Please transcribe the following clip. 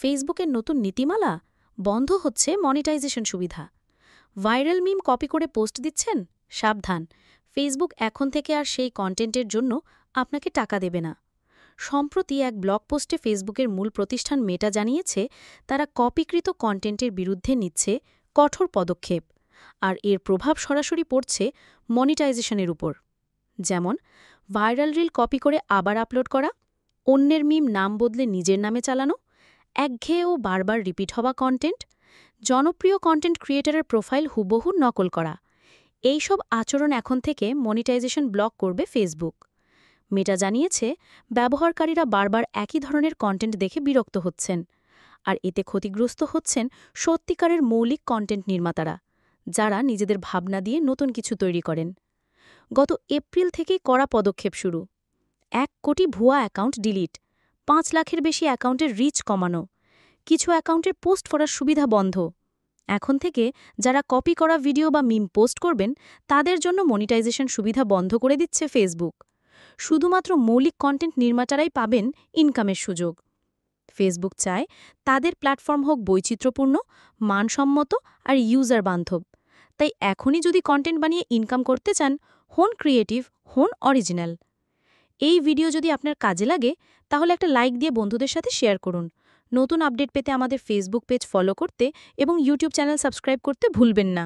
ফেসবুকের নতুন নীতিমালা বন্ধ হচ্ছে মনিটাইজেশন সুবিধা। ভাইরাল মিম কপি করে পোস্ট দিচ্ছেন, সাবধান, ফেসবুক এখন থেকে আর সেই কন্টেন্টের জন্য আপনাকে টাকা দেবে না। সম্প্রতি এক ব্লগ পোস্টে ফেসবুকের মূল প্রতিষ্ঠান মেটা জানিয়েছে তারা কপিকৃত কন্টেন্টের বিরুদ্ধে নিচ্ছে কঠোর পদক্ষেপ, আর এর প্রভাব সরাসরি পড়ছে মনিটাইজেশনের উপর। যেমন ভাইরাল রিল কপি করে আবার আপলোড করা, অন্যের মিম নাম বদলে নিজের নামে চালানো, একঘেয়ে ও বারবার রিপিট হওয়া কন্টেন্ট, জনপ্রিয় কন্টেন্ট ক্রিয়েটরের প্রোফাইল হুবহু নকল করা, এইসব আচরণ এখন থেকে মনিটাইজেশন ব্লক করবে ফেসবুক। মেটা জানিয়েছে ব্যবহারকারীরা বারবার একই ধরনের কন্টেন্ট দেখে বিরক্ত হচ্ছেন, আর এতে ক্ষতিগ্রস্ত হচ্ছেন সত্যিকারের মৌলিক কন্টেন্ট নির্মাতারা, যারা নিজেদের ভাবনা দিয়ে নতুন কিছু তৈরি করেন। গত এপ্রিল থেকেই কড়া পদক্ষেপ শুরু। 1 কোটি ভুয়া অ্যাকাউন্ট ডিলিট, 5 লাখের বেশি অ্যাকাউন্টের রিচ কমানো, কিছু অ্যাকাউন্টের পোস্ট করার সুবিধা বন্ধ। এখন থেকে যারা কপি করা ভিডিও বা মিম পোস্ট করবেন তাদের জন্য মনিটাইজেশন সুবিধা বন্ধ করে দিচ্ছে ফেসবুক। শুধুমাত্র মৌলিক কন্টেন্ট নির্মাতারাই পাবেন ইনকামের সুযোগ। ফেসবুক চায় তাদের প্ল্যাটফর্ম হোক বৈচিত্র্যপূর্ণ, মানসম্মত আর ইউজার বান্ধব। তাই এখনই যদি কন্টেন্ট বানিয়ে ইনকাম করতে চান, হন ক্রিয়েটিভ, হন অরিজিনাল। এই ভিডিও যদি আপনার কাজে লাগে তাহলে একটা লাইক দিয়ে বন্ধুদের সাথে শেয়ার করুন। নতুন আপডেট পেতে আমাদের ফেসবুক পেজ ফলো করতে এবং ইউটিউব চ্যানেল সাবস্ক্রাইব করতে ভুলবেন না।